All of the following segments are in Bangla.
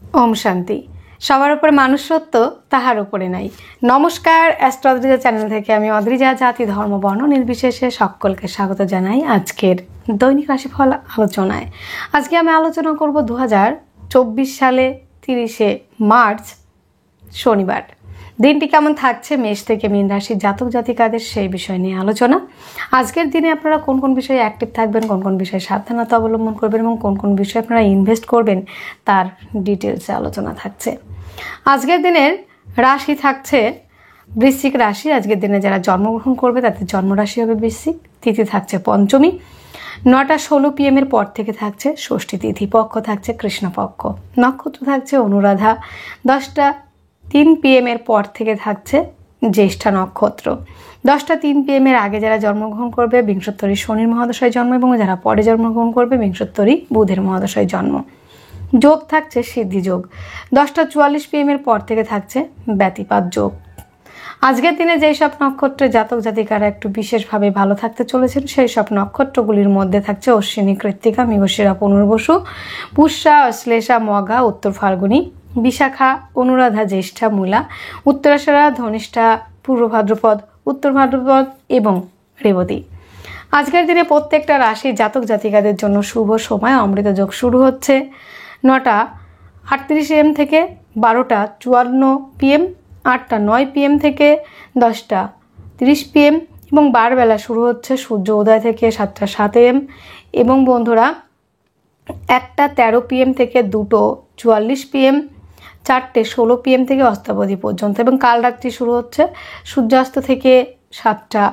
ওম শান্তি। সবার উপরে মানুষ সত্য, তাহার উপরে নাই। নমস্কার, অ্যাস্ট্রো অদ্রিজা চ্যানেল থেকে আমি অদ্রিজা জাতি ধর্ম বর্ণ নির্বিশেষে সকলকে স্বাগত জানাই আজকের দৈনিক রাশিফল আলোচনায়। আজকে আমি আলোচনা করব 2024 সালে 30শে মার্চ শনিবার দিনটি কেমন থাকছে মেষ থেকে মীন রাশির জাতক জাতিকাদের সেই বিষয় নিয়ে আলোচনা। আজকের দিনে আপনারা কোন কোন বিষয়ে অ্যাক্টিভ থাকবেন, কোন কোন বিষয়ে সাবধানতা অবলম্বন করবেন এবং কোন কোন বিষয়ে আপনারা ইনভেস্ট করবেন তার ডিটেলসে আলোচনা থাকছে। আজকের দিনের রাশি থাকছে বৃশ্চিক রাশি। আজকের দিনে যারা জন্মগ্রহণ করবে তাদের জন্মরাশি হবে বৃশ্চিক। তিথি থাকছে পঞ্চমী, 9টা 16 PM পর থেকে থাকছে ষষ্ঠী তিথি। পক্ষ থাকছে কৃষ্ণপক্ষ। নক্ষত্র থাকছে অনুরাধা, 10টা 3 PM পর থেকে থাকছে জ্যেষ্ঠা নক্ষত্র। 10টা 3 PM আগে যারা জন্মগ্রহণ করবে বিংশোত্তরী শনির মহাদশায় জন্ম এবং যারা পরে জন্মগ্রহণ করবে বিংশোত্তরী বুধের মহাদশায় জন্ম। যোগ থাকছে সিদ্ধি যোগ। 10টা 44 PM পর থেকে থাকছে ব্যতিপাত যোগ। আজকের দিনে যেই সব নক্ষত্রের জাতক জাতিকারা একটু বিশেষভাবে ভালো থাকতে চলেছেন সেই সব নক্ষত্রগুলির মধ্যে থাকছে অশ্বিনী, কৃত্তিকা, মৃগশিরা, পুনর্বসু, পুষ্যা, অশ্লেষা, মঘা, উত্তর ফাল্গুনী, বিশাখা, অনুরাধা, জ্যেষ্ঠা, মূলা, উত্তরাষাঢ়া, ধনিষ্ঠা, পূর্ব ভাদ্রপদ, উত্তর ভাদ্রপদ এবং রেবতী। আজকের দিনে প্রত্যেকটা রাশির জাতক জাতিকাদের জন্য শুভ সময়। অমৃত যোগ শুরু হচ্ছে 9টা 38 AM থেকে 12টা 54 PM, 8টা 9 PM থেকে 10টা 30 PM এবং বারবেলা শুরু হচ্ছে সূর্য উদয় থেকে 7টা 7 AM এবং বন্ধুরা 1টা 13 PM থেকে 2টো 44 PM, 4টে 16 PM থেকে অস্তাবধি পর্যন্ত এবং কাল রাত্রি শুরু হচ্ছে সূর্যাস্ত থেকে 7টা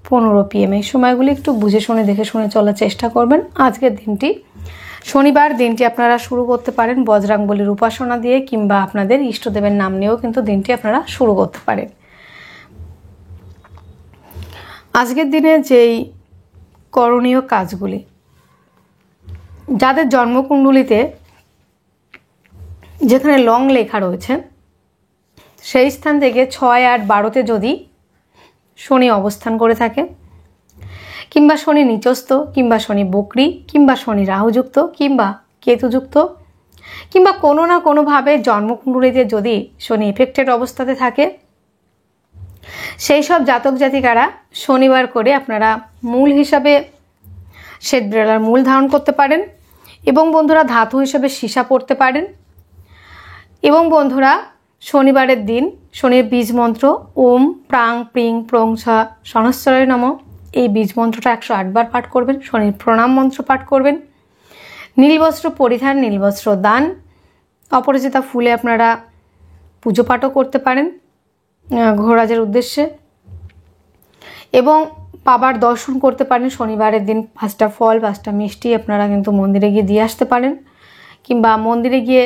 15 PM। এই সময়গুলি একটু বুঝে শুনে দেখে শুনে চলার চেষ্টা করবেন। আজকের দিনটি শনিবার, দিনটি আপনারা শুরু করতে পারেন বজরাঙ্গবলীর উপাসনা দিয়ে কিংবা আপনাদের ইষ্টদেবের নাম নিয়েও কিন্তু দিনটি আপনারা শুরু করতে পারেন। আজকের দিনে যেই করণীয় কাজগুলি, যাদের জন্মকুণ্ডলিতে যেখানে লং লেখা রয়েছে সেই স্থান থেকে 6, 8, 12তে যদি শনি অবস্থান করে থাকে কিংবা শনি নিচস্থ কিংবা শনি বকরি কিংবা শনি রাহুযুক্ত কিংবা কেতুযুক্ত কিংবা কোনো না কোনোভাবে জন্মকুণ্ডলিতে যদি শনি এফেক্টেড অবস্থাতে থাকে সেই সব জাতক জাতিকারা শনিবার করে আপনারা মূল হিসাবে শ্বেতবেলার মূল ধারণ করতে পারেন এবং বন্ধুরা ধাতু হিসাবে সীসা পড়তে পারেন এবং বন্ধুরা শনিবারের দিন শনির বীজ মন্ত্র ওম প্রাং প্রিং প্রং ছা সনস্বরায় নমঃ এই বীজ মন্ত্রটা 108 বার পাঠ করবেন। শনির প্রণাম মন্ত্র পাঠ করবেন। নীলবস্ত্র পরিধান, নীলবস্ত্র দান, অপরাজিতা ফুলে আপনারা পুজো পাঠও করতে পারেন গ্রহরাজের উদ্দেশ্যে এবং বাবার দর্শন করতে পারেন। শনিবারের দিন 5টা ফল 5টা মিষ্টি আপনারা কিন্তু মন্দিরে গিয়ে দিয়ে আসতে পারেন কিংবা মন্দিরে গিয়ে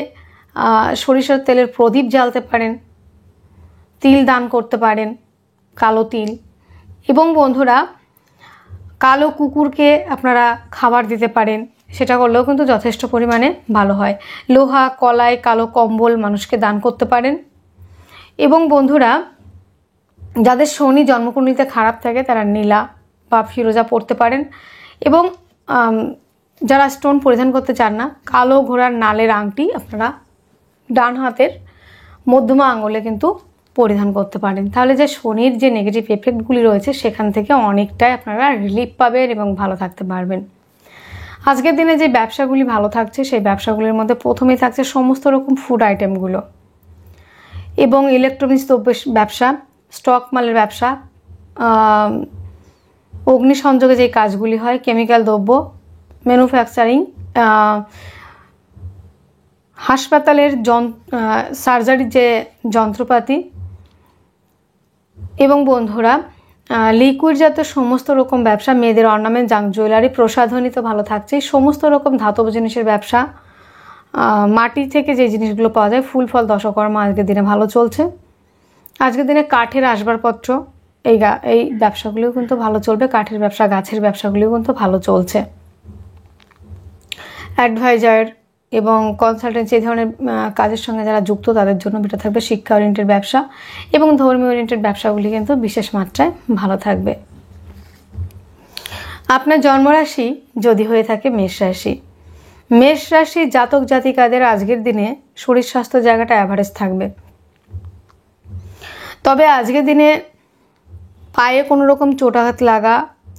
সরিষার তেলের প্রদীপ জ্বালতে পারেন, তিল দান করতে পারেন, কালো তিল এবং বন্ধুরা কালো কুকুরকে আপনারা খাবার দিতে পারেন, সেটা করলেও কিন্তু যথেষ্ট পরিমাণে ভালো হয়। লোহা, কলাই, কালো কম্বল মানুষকে দান করতে পারেন এবং বন্ধুরা যাদের শনি জন্মকুণ্ডলিতে খারাপ থাকে তারা নীলা বা ফিরোজা পরতে পারেন এবং যারা স্টোন পরিধান করতে চান না কালো ঘোড়ার নালের আংটি আপনারা ডান হাতের মধ্যমা আঙুলে কিন্তু পরিধান করতে পারেন। তাহলে যে শনির যে নেগেটিভ এফেক্টগুলি রয়েছে সেখান থেকে অনেকটাই আপনারা রিলিফ পাবেন এবং ভালো থাকতে পারবেন। আজকের দিনে যে ব্যবসাগুলি ভালো থাকছে সেই ব্যবসাগুলির মধ্যে প্রথমেই থাকছে সমস্ত রকম ফুড আইটেমগুলো এবং ইলেকট্রনিক্স দ্রব্যের ব্যবসা, স্টক মালের ব্যবসা, অগ্নিসংযোগে যে কাজগুলি হয়, কেমিক্যাল দ্রব্য, ম্যানুফ্যাকচারিং, হাসপাতালের সার্জারির যে যন্ত্রপাতি এবং বন্ধুরা লিকুইড জাতীয় সমস্ত রকম ব্যবসা, মেয়েদের অর্নামেন্ট, জাঙ্ক জুয়েলারি, প্রসাধনী তো ভালো থাকছে। সমস্ত রকম ধাতব জিনিসের ব্যবসা, মাটি থেকে যে জিনিসগুলো পাওয়া যায়, ফুল ফল দশকর্মা আজকের দিনে ভালো চলছে। আজকের দিনে কাঠের আসবাবপত্র এই ব্যবসাগুলিও কিন্তু ভালো চলবে। কাঠের ব্যবসা, গাছের ব্যবসাগুলিও কিন্তু ভালো চলছে। অ্যাডভাইজার এবং কনসালটেন্সি এই ধরনের কাজের সঙ্গে যারা যুক্ত তাদের জন্য এটা থাকবে। শিক্ষা ওরিয়েন্টেড ব্যবসা এবং ধর্মীয় ওরিয়েন্টেড ব্যবসাগুলি কিন্তু বিশেষ মাত্রায় ভালো থাকবে। আপনার জন্মরাশি যদি হয়ে থাকে মেষ রাশি, মেষ রাশি জাতক জাতিকাদের আজকের দিনে শরীর স্বাস্থ্য জায়গাটা অ্যাভারেজ থাকবে, তবে আজকের দিনে পায়ে কোনো রকম চোটাঘাত লাগা,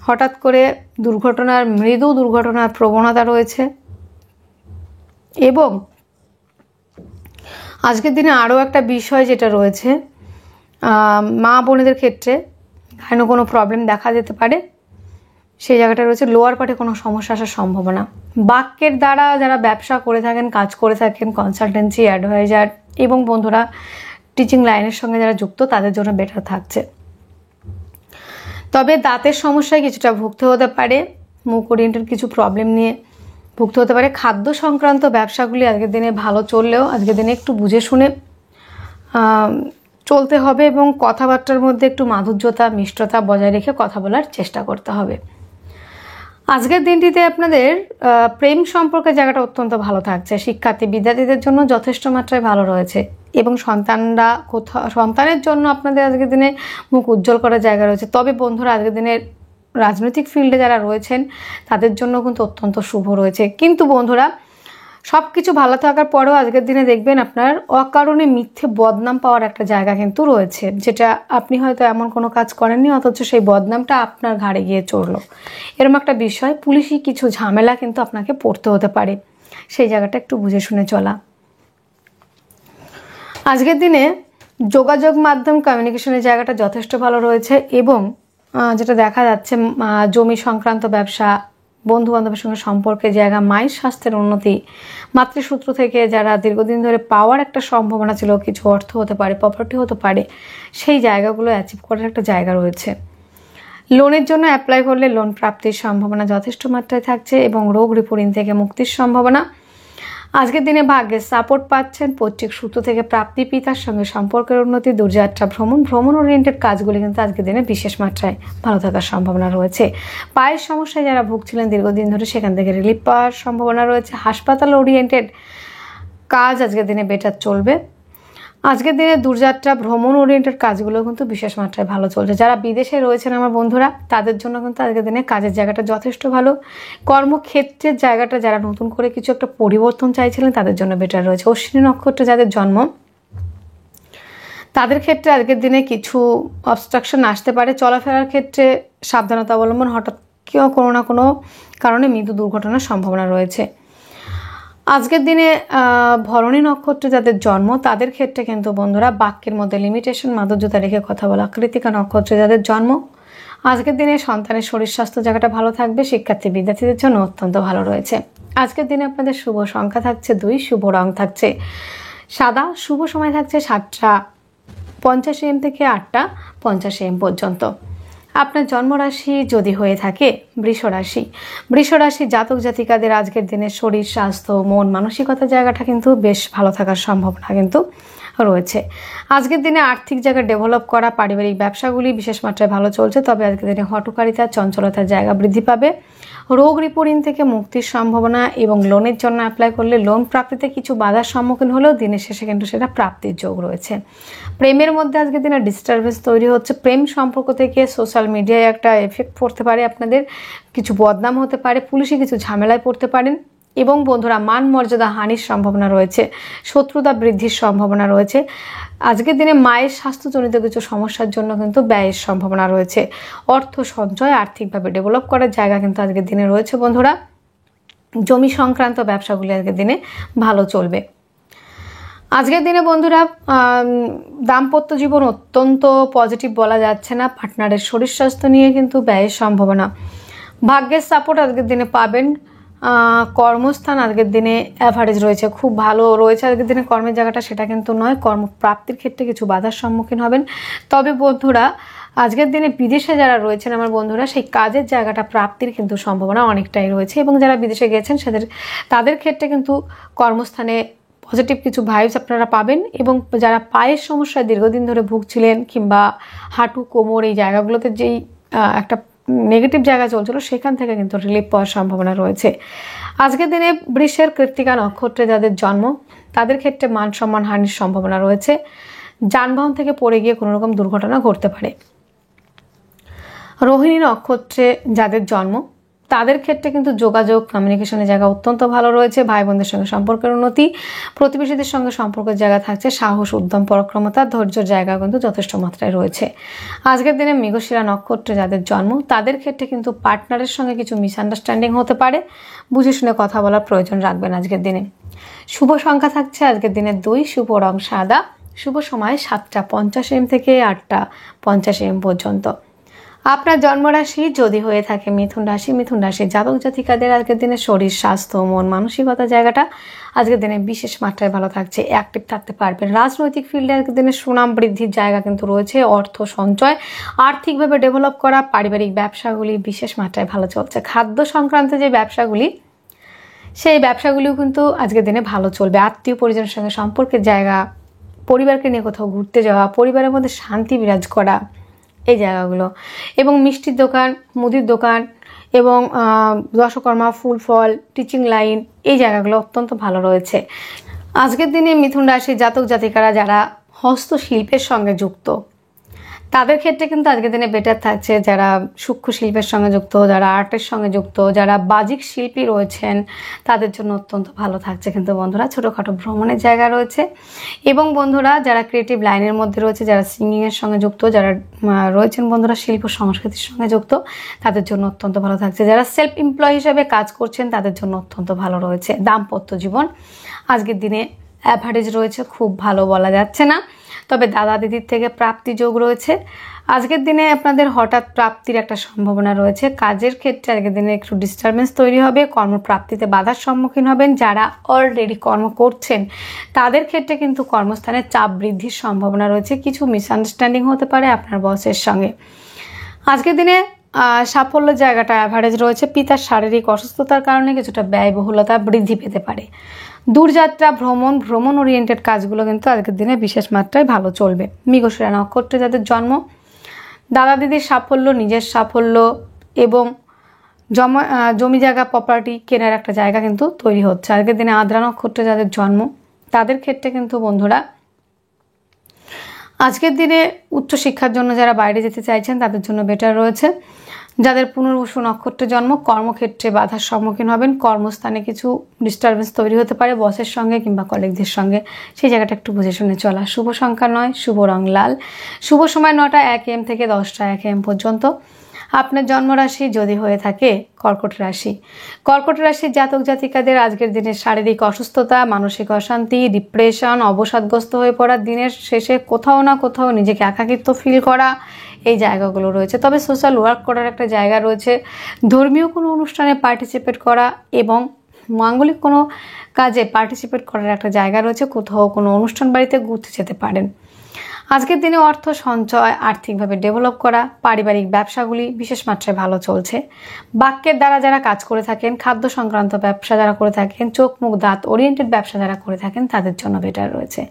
হঠাৎ করে মৃদু দুর্ঘটনার প্রবণতা রয়েছে। এবং আজকের দিনে আরও একটা বিষয় যেটা রয়েছে, মা বোনেদের ক্ষেত্রে কোনো প্রবলেম দেখা যেতে পারে, সেই জায়গাটা রয়েছে লোয়ার পার্টে কোনো সমস্যা আসার সম্ভাবনা। বাক্যের দ্বারা যারা ব্যবসা করে থাকেন, কাজ করে থাকেন, কনসালটেন্সি, অ্যাডভাইজার এবং বন্ধুরা টিচিং লাইনের সঙ্গে যারা যুক্ত, তাদের জন্য বেটার থাকছে। তবে দাঁতের সমস্যায় কিছুটা ভুগতে হতে পারে, মুখ ওরিয়েন্টেড কিছু প্রবলেম নিয়ে ভুগতে হতে পারে। খাদ্য সংক্রান্ত ব্যবসাগুলি আজকের দিনে ভালো চললেও আজকের দিনে একটু বুঝে শুনে চলতে হবে এবং কথাবার্তার মধ্যে একটু মাধুর্যতা, মিষ্টতা বজায় রেখে কথা বলার চেষ্টা করতে হবে। আজকের দিনটিতে আপনাদের প্রেম সম্পর্কের জায়গাটা অত্যন্ত ভালো থাকছে। শিক্ষার্থী বিদ্যার্থীদের জন্য যথেষ্ট মাত্রায় ভালো রয়েছে এবং সন্তানের জন্য আপনাদের আজকের দিনে মুখ উজ্জ্বল করার জায়গা রয়েছে। তবে বন্ধুরা আজকের দিনের রাজনৈতিক ফিল্ডে যারা রয়েছেন তাদের জন্য কিন্তু অত্যন্ত শুভ রয়েছে। কিন্তু বন্ধুরা সব কিছু ভালো থাকার পরেও আজকের দিনে দেখবেন আপনার অকারণে মিথ্যে বদনাম পাওয়ার একটা জায়গা কিন্তু রয়েছে, যেটা আপনি হয়তো এমন কোনো কাজ করেননি অথচ সেই বদনামটা আপনার ঘাড়ে গিয়ে চড়লো। এরকম একটা বিষয়, পুলিশি কিছু ঝামেলা কিন্তু আপনাকে পড়তে হতে পারে, সেই জায়গাটা একটু বুঝে শুনে চলা। আজকের দিনে যোগাযোগ মাধ্যম, কমিউনিকেশনের জায়গাটা যথেষ্ট ভালো রয়েছে এবং যেটা দেখা যাচ্ছে জমি সংক্রান্ত ব্যবসা, বন্ধু বান্ধবের সঙ্গে সম্পর্কের জায়গা, মায়ের স্বাস্থ্যের উন্নতি, মাতৃসূত্র থেকে যারা দীর্ঘদিন ধরে পাওয়ার একটা সম্ভাবনা ছিল, কিছু অর্থ হতে পারে, প্রপার্টি হতে পারে, সেই জায়গাগুলো অ্যাচিভ করার একটা জায়গা রয়েছে। লোনের জন্য অ্যাপ্লাই করলে লোন প্রাপ্তির সম্ভাবনা যথেষ্ট মাত্রায় থাকছে এবং রোগ ঋণ থেকে মুক্তির সম্ভাবনা। আজকের দিনে ভাগ্যের সাপোর্ট পাচ্ছেন, পৈতৃক সূত্র থেকে প্রাপ্তি, পিতার সঙ্গে সম্পর্কের উন্নতি, দূরযাত্রা, ভ্রমণ ওরিয়েন্টেড কাজগুলি কিন্তু আজকের দিনে বিশেষ মাত্রায় ভালো থাকার সম্ভাবনা রয়েছে। পায়ের সমস্যায় যারা ভুগছিলেন দীর্ঘদিন ধরে, সেখান থেকে রিলিফ পাওয়ার সম্ভাবনা রয়েছে। হাসপাতাল ওরিয়েন্টেড কাজ আজকের দিনে বেটার চলবে। আজকের দিনে দূরযাত্রা, ভ্রমণ ওরিয়েন্টেড কাজগুলো কিন্তু বিশেষ মাত্রায় ভালো চলছে। যারা বিদেশে রয়েছেন আমার বন্ধুরা, তাদের জন্য কিন্তু আজকের দিনে কাজের জায়গাটা যথেষ্ট ভালো। কর্মক্ষেত্রের জায়গাটা যারা নতুন করে কিছু একটা পরিবর্তন চাইছিলেন, তাদের জন্য বেটার রয়েছে। অশ্বিনী নক্ষত্রে যাদের জন্ম, তাদের ক্ষেত্রে আজকের দিনে কিছু অবস্ট্রাকশন আসতে পারে। চলাফেরার ক্ষেত্রে সাবধানতা অবলম্বন, হঠাৎ কোনো না কোনো কারণে মৃত্যু দুর্ঘটনার সম্ভাবনা রয়েছে। আজকের দিনে ভরণী নক্ষত্রে যাদের জন্ম, তাদের ক্ষেত্রে কিন্তু বন্ধুরা বাক্যের মধ্যে লিমিটেশন, মাধুর্যতা রেখে কথা বলা। কৃতিকা নক্ষত্রে যাদের জন্ম, আজকের দিনে সন্তানের শরীর স্বাস্থ্য জায়গাটা ভালো থাকবে। শিক্ষার্থী বিদ্যার্থীদের জন্য অত্যন্ত ভালো রয়েছে। আজকের দিনে আপনাদের শুভ সংখ্যা থাকছে 2, শুভ রং থাকছে সাদা, শুভ সময় থাকছে 7:50 AM থেকে 8:50 AM পর্যন্ত। আপনার জন্মরাশি যদি হয়ে থাকে বৃষ রাশি জাতক জাতিকাদের আজকের দিনে শরীর স্বাস্থ্য, মন মানসিকতার জায়গাটা কিন্তু বেশ ভালো থাকার সম্ভাবনা কিন্তু রয়েছে। আজকের দিনে আর্থিক জায়গা ডেভেলপ করা, পারিবারিক ব্যবসাগুলি বিশেষ মাত্রায় ভালো চলছে। তবে আজকের দিনে হঠকারিতা, চঞ্চলতার জায়গা বৃদ্ধি পাবে। রোগ ঋণ থেকে মুক্তির সম্ভাবনা এবং লোনের জন্য অ্যাপ্লাই করলে লোন প্রাপ্তিতে কিছু বাধার সম্মুখীন হলেও দিনের শেষে কিন্তু সেটা প্রাপ্তির যোগ রয়েছে। প্রেমের মধ্যে আজকের দিনে ডিস্টারবেন্স তৈরি হচ্ছে। প্রেম সম্পর্ক থেকে সোশ্যাল মিডিয়ায় একটা এফেক্ট পড়তে পারে, আপনাদের কিছু বদনাম হতে পারে, পুলিশে কিছু ঝামেলায় পড়তে পারেন এবং বন্ধুরা মান মর্যাদা হানির সম্ভাবনা রয়েছে, শত্রুতা বৃদ্ধির সম্ভাবনা রয়েছে। আজকের দিনে মায়ের স্বাস্থ্যজনিত কিছু সমস্যার জন্য কিন্তু ব্যয়ের সম্ভাবনা রয়েছে। অর্থ সঞ্চয়, আর্থিকভাবে ডেভেলপ করার জায়গা কিন্তু আজকের দিনে রয়েছে বন্ধুরা। জমি সংক্রান্ত ব্যবসাগুলি আজকের দিনে ভালো চলবে। আজকের দিনে বন্ধুরা দাম্পত্য জীবন অত্যন্ত পজিটিভ বলা যাচ্ছে না। পার্টনারের শরীর স্বাস্থ্য নিয়ে কিন্তু ব্যয়ের সম্ভাবনা। ভাগ্যের সাপোর্ট আজকের দিনে পাবেন। কর্মস্থান আজকের দিনে অ্যাভারেজ রয়েছে, খুব ভালো রয়েছে আজকের দিনে কর্মের জায়গাটা, সেটা কিন্তু নয়। কর্মপ্রাপ্তির ক্ষেত্রে কিছু বাধার সম্মুখীন হবেন। তবে বন্ধুরা আজকের দিনে বিদেশে যারা রয়েছেন আমার বন্ধুরা, সেই কাজের জায়গাটা প্রাপ্তির কিন্তু সম্ভাবনা অনেকটাই রয়েছে এবং যারা বিদেশে গেছেন তাদের ক্ষেত্রে কিন্তু কর্মস্থানে পজিটিভ কিছু ভাইবস আপনারা পাবেন এবং যারা পায়ের সমস্যায় দীর্ঘদিন ধরে ভুগছিলেন কিংবা হাঁটু, কোমর এই জায়গাগুলোতে যেই একটা নেগেটিভ জায়গা চলছিল, সেখান থেকে কিন্তু রিলিফ পাওয়ার সম্ভাবনা রয়েছে। আজকের দিনে বৃষের কৃত্তিকা নক্ষত্রে যাদের জন্ম, তাদের ক্ষেত্রে মান সম্মান হানির সম্ভাবনা রয়েছে। যানবাহন থেকে পড়ে গিয়ে কোনো রকম দুর্ঘটনা ঘটতে পারে। রোহিণী নক্ষত্রে যাদের জন্ম, তাদের ক্ষেত্রে কিন্তু যোগাযোগ কমিউনিকেশনের জায়গা অত্যন্ত ভালো রয়েছে। ভাই বোনদের সঙ্গে সম্পর্কের উন্নতি, প্রতিবেশীদের সঙ্গে সম্পর্কের জায়গা থাকছে, সাহস, উদ্যম, পরাক্রমতা, ধৈর্যের জায়গা কিন্তু যথেষ্ট মাত্রায় রয়েছে। আজকের দিনে মৃগশিরা নক্ষত্রে যাদের জন্ম তাদের ক্ষেত্রে কিন্তু পার্টনারের সঙ্গে কিছু মিসআন্ডারস্ট্যান্ডিং হতে পারে, বুঝে শুনে কথা বলার প্রয়োজন রাখবেন আজকের দিনে। শুভ সংখ্যা থাকছে আজকের দিনে 2, শুভ রং সাদা, শুভ সময় 7:50 AM থেকে 8:50 AM পর্যন্ত। আপনার জন্মরাশি যদি হয়ে থাকে মিথুন রাশি, মিথুন রাশির জাতক জাতিকাদের আজকের দিনে শরীর, স্বাস্থ্য, মন, মানসিকতা জায়গাটা আজকের দিনে বিশেষ মাত্রায় ভালো থাকছে, অ্যাক্টিভ থাকতে পারবেন। রাজনৈতিক ফিল্ডে আজকের দিনে সুনাম বৃদ্ধির জায়গা কিন্তু রয়েছে, অর্থ সঞ্চয়, আর্থিকভাবে ডেভেলপ করা, পারিবারিক ব্যবসাগুলি বিশেষ মাত্রায় ভালো চলছে। খাদ্য সংক্রান্ত যে ব্যবসাগুলি, সেই ব্যবসাগুলিও কিন্তু আজকের দিনে ভালো চলবে। আত্মীয় পরিজনের সঙ্গে সম্পর্কের জায়গা, পরিবারকে নিয়ে কোথাও ঘুরতে যাওয়া, পরিবারের মধ্যে শান্তি বিরাজ করা, এই জায়গাগুলো, এবং মিষ্টির দোকান, মুদির দোকান এবং দশকর্মা, ফুল ফল, টিচিং লাইন, এই জায়গাগুলো অত্যন্ত ভালো রয়েছে। আজকের দিনে মিথুন রাশির জাতক জাতিকারা যারা হস্তশিল্পের সঙ্গে যুক্ত তাদের ক্ষেত্রে কিন্তু আজকের দিনে বেটার থাকছে। যারা সূক্ষ্ম শিল্পের সঙ্গে যুক্ত, যারা আর্টের সঙ্গে যুক্ত, যারা বাজিক শিল্পী রয়েছেন তাদের জন্য অত্যন্ত ভালো থাকছে কিন্তু বন্ধুরা। ছোটোখাটো ভ্রমণের জায়গা রয়েছে। এবং বন্ধুরা যারা ক্রিয়েটিভ লাইনের মধ্যে রয়েছে, যারা সিঙ্গিংয়ের সঙ্গে যুক্ত, যারা রয়েছেন বন্ধুরা শিল্প সংস্কৃতির সঙ্গে যুক্ত, তাদের জন্য অত্যন্ত ভালো থাকছে। যারা সেলফ এমপ্লয় হিসেবে কাজ করছেন তাদের জন্য অত্যন্ত ভালো রয়েছে। দাম্পত্য জীবন আজকের দিনে অ্যাভারেজ রয়েছে, খুব ভালো বলা যাচ্ছে না, তবে দাদা দিদির থেকে প্রাপ্তি যোগ রয়েছে। আজকের দিনে আপনাদের হঠাৎ প্রাপ্তির একটা সম্ভাবনা রয়েছে। কাজের ক্ষেত্রে আজকের দিনে একটু ডিস্টারবেন্স তৈরি হবে, কর্মপ্রাপ্তিতে বাধার সম্মুখীন হবেন। যারা অলরেডি কর্ম করছেন তাদের ক্ষেত্রে কিন্তু কর্মস্থানে চাপ বৃদ্ধির সম্ভাবনা রয়েছে, কিছু মিসআন্ডারস্ট্যান্ডিং হতে পারে আপনার বসের সঙ্গে। আজকের দিনে সাফল্য জায়গাটা অ্যাভারেজ রয়েছে। পিতার শারীরিক অসুস্থতার কারণে কিছুটা ব্যয়বহুলতা বৃদ্ধি পেতে পারে। দূরযাত্রা, ভ্রমণ ওরিয়েন্টেড কাজগুলো কিন্তু আজকের দিনে বিশেষ মাত্রায় ভালো চলবে। মৃগশিরা নক্ষত্রে যাদের জন্ম, দাদা দিদির সাফল্য, নিজের সাফল্য এবং জমি জায়গা প্রপার্টি কেনার একটা জায়গা কিন্তু তৈরি হচ্ছে। আজকের দিনে আদ্রা নক্ষত্রে যাদের জন্ম তাদের ক্ষেত্রে কিন্তু বন্ধুরা আজকের দিনে উচ্চশিক্ষার জন্য যারা বাইরে যেতে চাইছেন তাদের জন্য বেটার রয়েছে। যাদের পুনর্বসু নক্ষত্রে জন্ম, কর্মক্ষেত্রে বাধার সম্মুখীন হবেন, কর্মস্থানে কিছু ডিস্টারবেন্স তৈরি হতে পারে বসের সঙ্গে কিংবা কলিগদের সঙ্গে, সেই জায়গাটা একটু বুঝে শুনে চলা। শুভ সংখ্যা 9, শুভ রং লাল, শুভ সময় 9:01 AM থেকে 10:01 AM পর্যন্ত। আপনার জন্মরাশি যদি হয়ে থাকে কর্কট রাশি, কর্কট রাশির জাতক জাতিকাদের আজকের দিনে শারীরিক অসুস্থতা, মানসিক অশান্তি, ডিপ্রেশন, অবসাদগ্রস্ত হয়ে পড়া, দিনের শেষে কোথাও না কোথাও নিজেকে একাকিত্ব ফিল করা, এই জায়গাগুলো রয়েছে। তবে সোশ্যাল ওয়ার্ক করার একটা জায়গা রয়েছে, ধর্মীয় কোনো অনুষ্ঠানে পার্টিসিপেট করা এবং মাঙ্গলিক কোনো কাজে পার্টিসিপেট করার একটা জায়গা রয়েছে। কোথাও কোনো অনুষ্ঠান বাড়িতে ঘুরতে যেতে পারেন। আজকের দিনে অর্থ সঞ্চয়, আর্থিকভাবে ডেভেলপ করা, পারিবারিক ব্যবসাগুলি বিশেষ মাত্রায় ভালো চলছে। বাক্যের দ্বারা যারা কাজ করে থাকেন, খাদ্য সংক্রান্ত ব্যবসা যারা করে থাকেন, চোখ মুখ দাঁত ওরিয়েন্টেড ব্যবসা যারা করে থাকেন তাদের জন্য বেটার রয়েছে।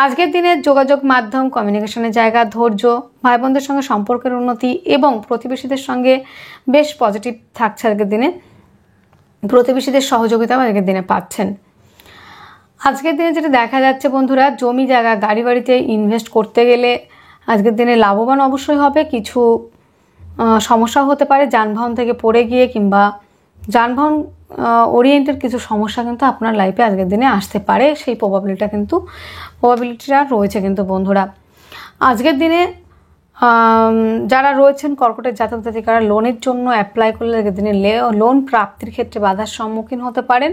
আজকের দিনে যোগাযোগ মাধ্যম, কমিউনিকেশনের জায়গা, ধৈর্য, ভাই বোনদের সঙ্গে সম্পর্কের উন্নতি এবং প্রতিবেশীদের সঙ্গে বেশ পজিটিভ থাকছে। আজকের দিনে প্রতিবেশীদের সহযোগিতাও আজকের দিনে পাচ্ছেন। আজকের দিনে যেটা দেখা যাচ্ছে বন্ধুরা, জমি জায়গা, গাড়ি বাড়িতে ইনভেস্ট করতে গেলে আজকের দিনে লাভবান অবশ্যই হবে। কিছু সমস্যা হতে পারে যানবাহন থেকে পড়ে গিয়ে কিংবা যানবাহন ওরিয়েন্টেড কিছু সমস্যা কিন্তু আপনার লাইফে আজকের দিনে আসতে পারে, সেই প্রবাবিলিটিটা রয়েছে কিন্তু বন্ধুরা। আজকের দিনে যারা রয়েছেন কর্কটের জাতক জাতিকারা লোনের জন্য অ্যাপ্লাই করলে আজকের দিনে লোন প্রাপ্তির ক্ষেত্রে বাধার সম্মুখীন হতে পারেন।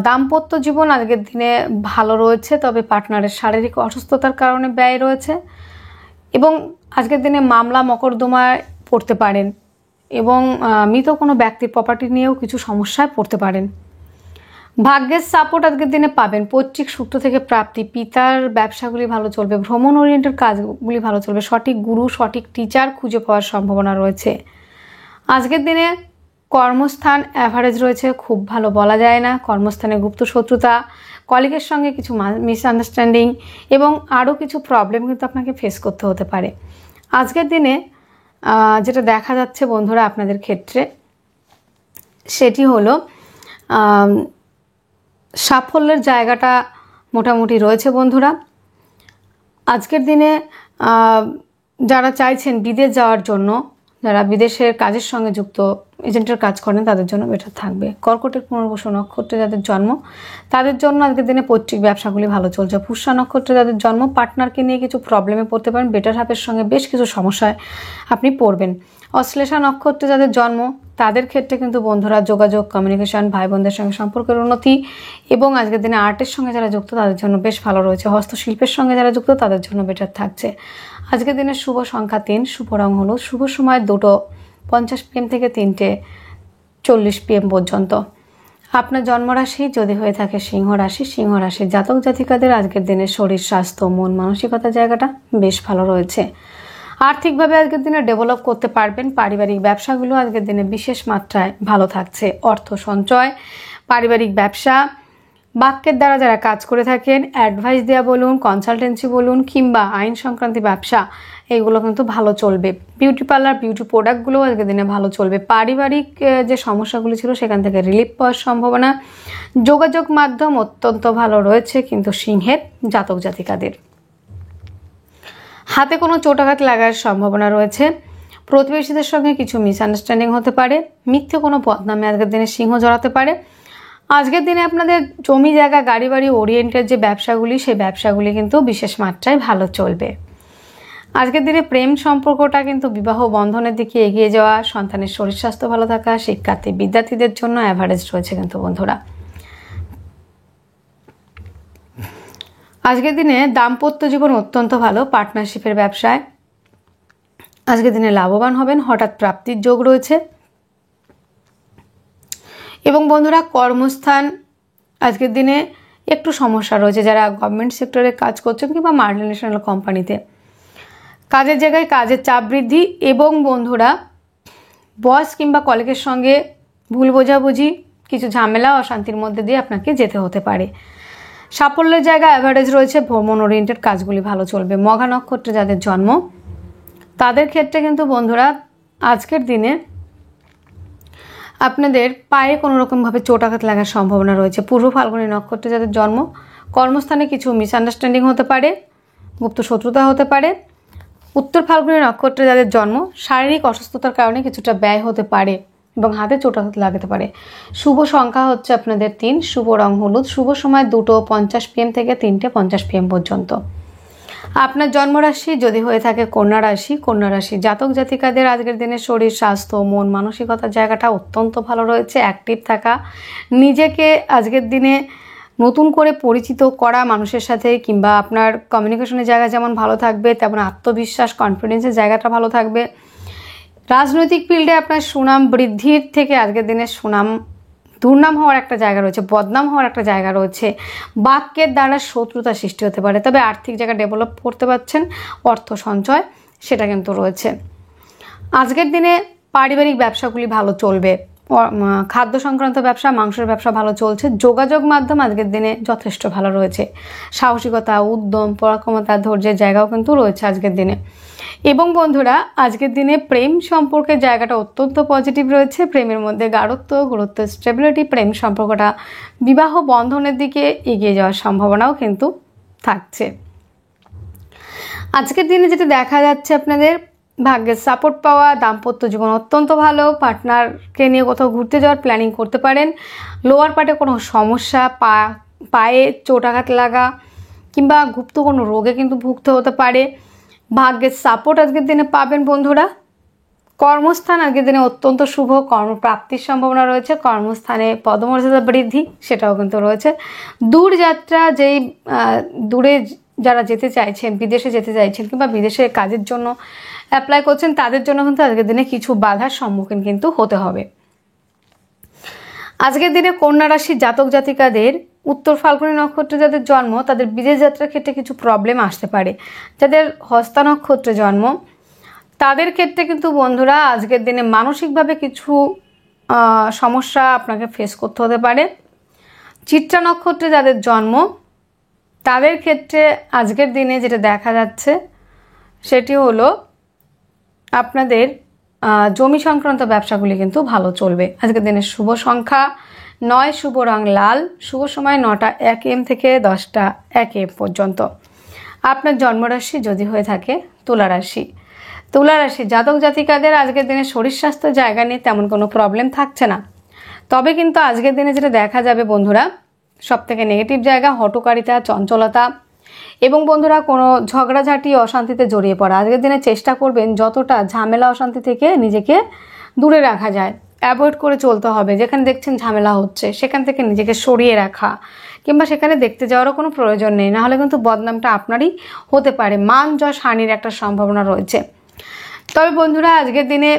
দাম্পত্য জীবন আজকের দিনে ভালো রয়েছে, তবে পার্টনারের শারীরিক অসুস্থতার কারণে ব্যয় রয়েছে এবং আজকের দিনে মামলা মকদ্দমায় পড়তে পারেন এবং মৃত কোনো ব্যক্তির প্রপার্টি নিয়েও কিছু সমস্যায় পড়তে পারেন। ভাগ্যের সাপোর্ট আজকের দিনে পাবেন, পৈতৃক সূত্র থেকে প্রাপ্তি, পিতার ব্যবসাগুলি ভালো চলবে, ভ্রমণ ওরিয়েন্টেড কাজগুলি ভালো চলবে, সঠিক গুরু, সঠিক টিচার খুঁজে পাওয়ার সম্ভাবনা রয়েছে। আজকের দিনে কর্মস্থান অ্যাভারেজ রয়েছে, খুব ভালো বলা যায় না। কর্মস্থানে গুপ্ত শত্রুতা, কলিগের সঙ্গে কিছু মিসআন্ডারস্ট্যান্ডিং এবং আরও কিছু প্রবলেম কিন্তু আপনাকে ফেস করতে হতে পারে। আজকের দিনে যেটা দেখা যাচ্ছে বন্ধুরা আপনাদের ক্ষেত্রে, সেটি হলো সাফল্যের জায়গাটা মোটামুটি রয়েছে বন্ধুরা। আজকের দিনে যারা চাইছেন বিদেশ যাওয়ার জন্য যারা বিদেশের কাজের সঙ্গে যুক্ত, এজেন্টের কাজ করেন, তাদের জন্য বেটার থাকবে। কর্কটের পুনর্বসু নক্ষত্রে যাদের জন্ম তাদের জন্য আজকের দিনে পৈতৃক ব্যবসাগুলি ভালো চলছে। পুষ্যা নক্ষত্রে যাদের জন্ম পার্টনারকে নিয়ে কিছু প্রবলেমে পড়তে পারেন, বেটার হাফের সঙ্গে বেশ কিছু সমস্যায় আপনি পড়বেন। অশ্লেষা নক্ষত্রে যাদের জন্ম তাদের ক্ষেত্রে কিন্তু বন্ধুরা যোগাযোগ, কমিউনিকেশন, ভাই বোনদের সঙ্গে সম্পর্কের উন্নতি এবং আজকের দিনে আর্টের সঙ্গে যারা যুক্ত তাদের জন্য বেশ ভালো রয়েছে। হস্তশিল্পের সঙ্গে যারা যুক্ত তাদের জন্য বেটার থাকছে। আজকের দিনের শুভ সংখ্যা 3, শুভ রং হলো, শুভ সময় 2:50 PM থেকে 3:40 PM পর্যন্ত। আপনার জন্মরাশি যদি হয়ে থাকে সিংহ রাশি, সিংহ রাশির জাতক জাতিকাদের আজকের দিনে শরীর, স্বাস্থ্য, মন, মানসিকতার জায়গাটা বেশ ভালো রয়েছে। আর্থিকভাবে আজকের দিনে ডেভেলপ করতে পারবেন। পারিবারিক ব্যবসাগুলো আজকের দিনে বিশেষ মাত্রায় ভালো থাকছে। অর্থ সঞ্চয়, পারিবারিক ব্যবসা, বাক্যের দ্বারা যারা কাজ করে থাকেন, অ্যাডভাইস দেওয়া বলুন, কনসালটেন্সি বলুন কিংবা আইন সংক্রান্ত ব্যবসা, এইগুলো কিন্তু ভালো চলবে। বিউটি পার্লার, বিউটি প্রোডাক্টগুলো আজকের দিনে ভালো চলবে। পারিবারিক যে সমস্যাগুলি ছিল সেখান থেকে রিলিফ পাওয়ার সম্ভাবনা। যোগাযোগ মাধ্যম অত্যন্ত ভালো রয়েছে কিন্তু সিংহের জাতক জাতিকাদের। হাতে কোনো চোটাঘাত লাগার সম্ভাবনা রয়েছে। প্রতিবেশীদের সঙ্গে কিছু মিসআন্ডারস্ট্যান্ডিং হতে পারে। মিথ্যে কোনো বদনামে আজকের দিনে সিংহ জড়াতে পারে। আজকের দিনে আপনাদের জমি জায়গা, গাড়ি বাড়ি ওরিয়েন্টেড যে ব্যবসাগুলি, সেই ব্যবসাগুলি কিন্তু বিশেষ মাত্রায় ভালো চলবে। আজকের দিনে প্রেম সম্পর্কটা কিন্তু বিবাহ বন্ধনের দিকে এগিয়ে যাওয়া, সন্তানের শরীর স্বাস্থ্য ভালো থাকা, শিক্ষার্থী বিদ্যার্থীদের জন্য অ্যাভারেজ রয়েছে কিন্তু বন্ধুরা। আজকের দিনে দাম্পত্য জীবন অত্যন্ত ভালো। পার্টনারশিপের ব্যবসায় আজকের দিনে লাভবান হবেন। হঠাৎ প্রাপ্তির যোগ রয়েছে। এবং বন্ধুরা কর্মস্থান আজকের দিনে একটু সমস্যা রয়েছে। যারা গভর্নমেন্ট সেক্টরে কাজ করছেন কিংবা মাল্টিন্যাশনাল কোম্পানিতে, কাজের জায়গায় কাজের চাপ বৃদ্ধি এবং বন্ধুরা বস কিংবা কলিগের সঙ্গে ভুল বোঝাবুঝি, কিছু ঝামেলা, অশান্তির মধ্যে দিয়ে আপনাকে যেতে হতে পারে। সাফল্যের জায়গা অ্যাভারেজ রয়েছে। ভ্রমণ ওরিয়েন্টেড কাজগুলি ভালো চলবে। মঘা নক্ষত্রে যাদের জন্ম তাদের ক্ষেত্রে কিন্তু বন্ধুরা আজকের দিনে আপনাদের পায়ে কোনো রকমভাবে চোটাঘাত লাগার সম্ভাবনা রয়েছে। পূর্ব ফাল্গুনী নক্ষত্রে যাদের জন্ম কর্মস্থানে কিছু মিসআন্ডারস্ট্যান্ডিং হতে পারে, গুপ্ত শত্রুতা হতে পারে। উত্তর ফাল্গুনী নক্ষত্রে যাদের জন্ম শারীরিক অসুস্থতার কারণে কিছুটা ব্যয় হতে পারে এবং হাতে চোটাঘাত লাগাতে পারে। শুভ সংখ্যা হচ্ছে আপনাদের 3, শুভ রং হলুদ, শুভ সময় 2:50 PM থেকে 3:50 PM পর্যন্ত। আপনার জন্মরাশি যদি হয়ে থাকে কন্যা রাশি, কন্যা রাশি জাতক জাতিকাদের আজকের দিনে শরীর, স্বাস্থ্য, মন, মানসিকতার জায়গাটা অত্যন্ত ভালো রয়েছে। অ্যাক্টিভ থাকা, নিজেকে আজকের দিনে নতুন করে পরিচিত করা মানুষের সাথে কিংবা আপনার কমিউনিকেশনের জায়গা যেমন ভালো থাকবে, তেমন আত্মবিশ্বাস, কনফিডেন্সের জায়গাটা ভালো থাকবে। রাজনৈতিক ফিল্ডে আপনার সুনাম বৃদ্ধির থেকে আজকের দিনে সুনাম দুর্নাম হওয়ার একটা জায়গা রয়েছে, বদনাম হওয়ার একটা জায়গা রয়েছে। বাক্যের দ্বারা শত্রুতা সৃষ্টি হতে পারে। তবে আর্থিক জায়গা ডেভেলপ করতে পারছেন। অর্থ সঞ্চয় সেটা কিন্তু রয়েছে। আজকের দিনে পারিবারিক ব্যবসাগুলি ভালো চলবে। খাদ্য সংক্রান্ত ব্যবসা, মাংসের ব্যবসা ভালো চলছে। যোগাযোগ মাধ্যম আজকের দিনে যথেষ্ট ভালো রয়েছে। সাহসিকতা, উদ্যম, পরাক্রমতা, ধৈর্যের জায়গাও কিন্তু রয়েছে আজকের দিনে। এবং বন্ধুরা আজকের দিনে প্রেম সম্পর্কের জায়গাটা অত্যন্ত পজিটিভ রয়েছে। প্রেমের মধ্যে গাঢ়ত্ব, গুরুত্ব, স্টেবিলিটি, প্রেম সম্পর্কটা বিবাহ বন্ধনের দিকে এগিয়ে যাওয়ার সম্ভাবনাও কিন্তু থাকছে। আজকের দিনে যেটা দেখা যাচ্ছে আপনাদের ভাগ্যের সাপোর্ট পাওয়া, দাম্পত্য জীবন অত্যন্ত ভালো। পার্টনারকে নিয়ে কোথাও ঘুরতে যাওয়ার প্ল্যানিং করতে পারেন। লোয়ার পার্টে কোনো সমস্যা, পায়ে চোটাঘাত লাগা কিংবা গুপ্ত কোনো রোগে কিন্তু ভুগতে হতে পারে। ভাগ্যের সাপোর্ট আজকের দিনে পাবেন বন্ধুরা। কর্মস্থান আজকের দিনে অত্যন্ত শুভ, কর্মপ্রাপ্তির সম্ভাবনা রয়েছে। কর্মস্থানে পদমর্যাদা বৃদ্ধি সেটাও কিন্তু রয়েছে। দূরযাত্রা, যেই দূরে যারা যেতে চাইছেন, বিদেশে যেতে চাইছেন কিংবা বিদেশে কাজের জন্য অ্যাপ্লাই করছেন, তাদের জন্য কিন্তু আজকের দিনে কিছু বাধার সম্মুখীন কিন্তু হতে হবে। আজকের দিনে কন্যা রাশির জাতক জাতিকাদের উত্তর ফাল্গুনী নক্ষত্রে যাদের জন্ম তাদের বিদেশ যাত্রার ক্ষেত্রে কিছু প্রবলেম আসতে পারে। যাদের হস্তা নক্ষত্রে জন্ম তাদের ক্ষেত্রে কিন্তু বন্ধুরা আজকের দিনে মানসিকভাবে কিছু সমস্যা আপনাকে ফেস করতে হতে পারে। চিত্রা নক্ষত্রে যাদের জন্ম তাদের ক্ষেত্রে আজকের দিনে যেটা দেখা যাচ্ছে সেটি হলো আপনাদের জমি সংক্রান্ত ব্যবসাগুলি কিন্তু ভালো চলবে। আজকের দিনের শুভ সংখ্যা 9, শুভ রং লাল, শুভ সময় 9:01 AM থেকে 10:01 AM পর্যন্ত। আপনার জন্মরাশি যদি হয়ে থাকে তুলা রাশি, তুলা রাশি জাতক জাতিকাদের আজকের দিনে শরীর স্বাস্থ্য জায়গা নিয়ে তেমন কোনো প্রবলেম থাকছে না। তবে কিন্তু আজকের দিনে যেটা দেখা যাবে বন্ধুরা, সবথেকে নেগেটিভ জায়গা হঠকারিতা, চঞ্চলতা এবং বন্ধুরা কোনো ঝগড়াঝাটি, অশান্তিতে জড়িয়ে পড়া। আজকের দিনে চেষ্টা করবেন যতটা ঝামেলা অশান্তি থেকে নিজেকে দূরে রাখা যায়, অ্যাভয়েড করে চলতে হবে। যেখানে দেখছেন ঝামেলা হচ্ছে সেখান থেকে নিজেকে সরিয়ে রাখা, কিংবা সেখানে দেখতে যাওয়ারও কোনো প্রয়োজন নেই, নাহলে কিন্তু বদনামটা আপনারই হতে পারে, মান যশ হানির একটা সম্ভাবনা রয়েছে। তবে বন্ধুরা আজকের দিনে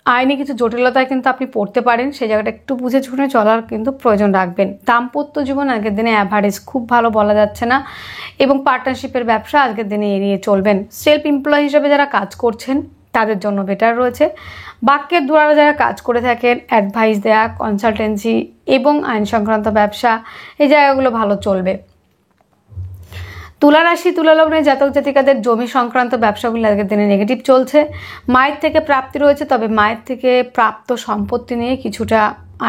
আইনি কিছু জটিলতায় কিন্তু আপনি পড়তে পারেন, সেই জায়গাটা একটু বুঝে শুনে চলার কিন্তু প্রয়োজন রাখবেন। দাম্পত্য জীবন আজকের দিনে অ্যাভারেজ, খুব ভালো বলা যাচ্ছে না, এবং পার্টনারশিপের ব্যবসা আজকের দিনে এড়িয়ে চলবেন। সেলফ এমপ্লয় হিসেবে যারা কাজ করছেন তাদের জন্য বেটার রয়েছে। বাক্যের দ্বারা যারা কাজ করে থাকেন, অ্যাডভাইস দেয়া, কনসালটেন্সি এবং আইন সংক্রান্ত ব্যবসা, এই জায়গাগুলো ভালো চলবে। তুলা রাশি, তুলা লগ্নের জাতক জাতিকাদের জমি সংক্রান্ত ব্যবসাগুলি আজকের দিনে নেগেটিভ চলছে। মায়ের থেকে প্রাপ্তি রয়েছে, তবে মায়ের থেকে প্রাপ্ত সম্পত্তি নিয়ে কিছুটা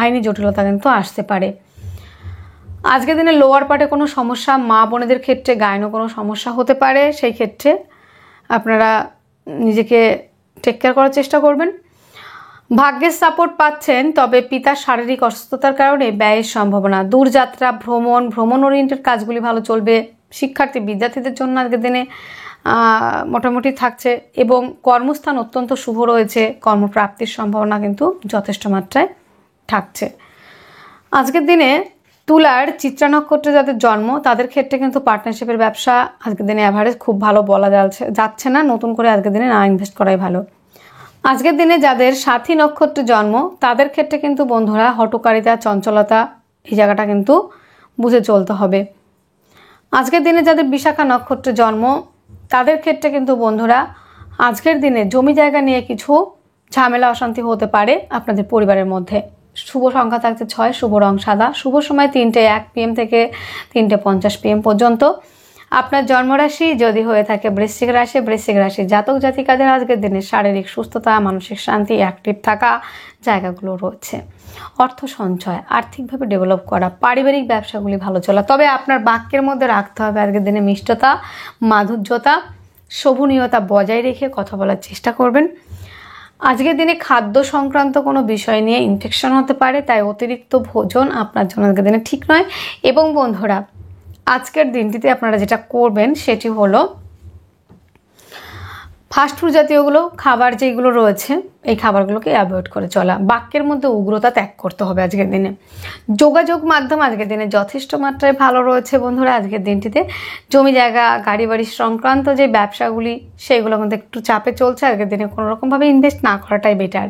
আইনি জটিলতা কিন্তু আসতে পারে। আজকের দিনে লোয়ার পার্টে কোনো সমস্যা, মা বোনেদের ক্ষেত্রে গায়নও কোনো সমস্যা হতে পারে, সেই ক্ষেত্রে আপনারা নিজেকে টেক কেয়ার করার চেষ্টা করবেন। ভাগ্যের সাপোর্ট পাচ্ছেন, তবে পিতার শারীরিক অসুস্থতার কারণে ব্যয়ের সম্ভাবনা। দূরযাত্রা, ভ্রমণ ওরিয়েন্টেড কাজগুলি ভালো চলবে। শিক্ষার্থী বিদ্যার্থীদের জন্য আজকের দিনে মোটামুটি থাকছে, এবং কর্মস্থান অত্যন্ত শুভ রয়েছে। কর্মপ্রাপ্তির সম্ভাবনা কিন্তু যথেষ্ট মাত্রায় থাকছে। আজকের দিনে তুলার চিত্রা নক্ষত্রে যাদের জন্ম তাদের ক্ষেত্রে কিন্তু পার্টনারশিপের ব্যবসা আজকের দিনে অ্যাভারেজ খুব ভালো বলা যাচ্ছে না, নতুন করে আজকের দিনে না ইনভেস্ট করাই ভালো। আজকের দিনে যাদের সাথী নক্ষত্রে জন্ম তাদের ক্ষেত্রে কিন্তু বন্ধুরা হঠকারিতা, চঞ্চলতা, এই জায়গাটা কিন্তু বুঝে চলতে হবে। আজকের দিনে যাদের বিশাখা নক্ষত্রে জন্ম তাদের ক্ষেত্রে কিন্তু বন্ধুরা আজকের দিনে জমি জায়গা নিয়ে কিছু ঝামেলা অশান্তি হতে পারে আপনাদের পরিবারের মধ্যে। শুভ সংখ্যা থাকছে 6, শুভ রং সাদা, শুভ সময় 3:01 PM থেকে 3:50 PM পর্যন্ত। আপনার জন্মরাশি যদি হয়ে থাকে বৃশ্চিক রাশি, বৃশ্চিক রাশি জাতক জাতিকাদের আজকের দিনে শারীরিক সুস্থতা, মানসিক শান্তি, অ্যাক্টিভ থাকা জায়গাগুলো রয়েছে। অর্থ সঞ্চয়, আর্থিকভাবে ডেভেলপ করা, পারিবারিক ব্যবসাগুলি ভালো চলা। তবে আপনার বাক্যের মধ্যে রাখতে হবে আজকের দিনে মিষ্টতা, মাধুর্যতা, শোভনীয়তা বজায় রেখে কথা বলার চেষ্টা করবেন। আজকের দিনে খাদ্য সংক্রান্ত কোনো বিষয় নিয়ে ইনফেকশন হতে পারে, তাই অতিরিক্ত ভোজন আপনার জন্য আজকের দিনে ঠিক নয়। এবং বন্ধুরা আজকের দিনটিতে আপনারা যেটা করবেন সেটি হলো ফাস্টফুড জাতীয়গুলো খাবার যেগুলো রয়েছে এই খাবারগুলোকে অ্যাভয়েড করে চলা। বাক্যের মধ্যে উগ্রতা ত্যাগ করতে হবে আজকের দিনে। যোগাযোগ মাধ্যম আজকের দিনে যথেষ্ট মাত্রায় ভালো রয়েছে বন্ধুরা। আজকের দিনটিতে জমি জায়গা, গাড়ি বাড়ি সংক্রান্ত যে ব্যবসাগুলি সেগুলো কিন্তু একটু চাপে চলছে। আজকের দিনে কোনো রকমভাবে ইনভেস্ট না করাটাই বেটার।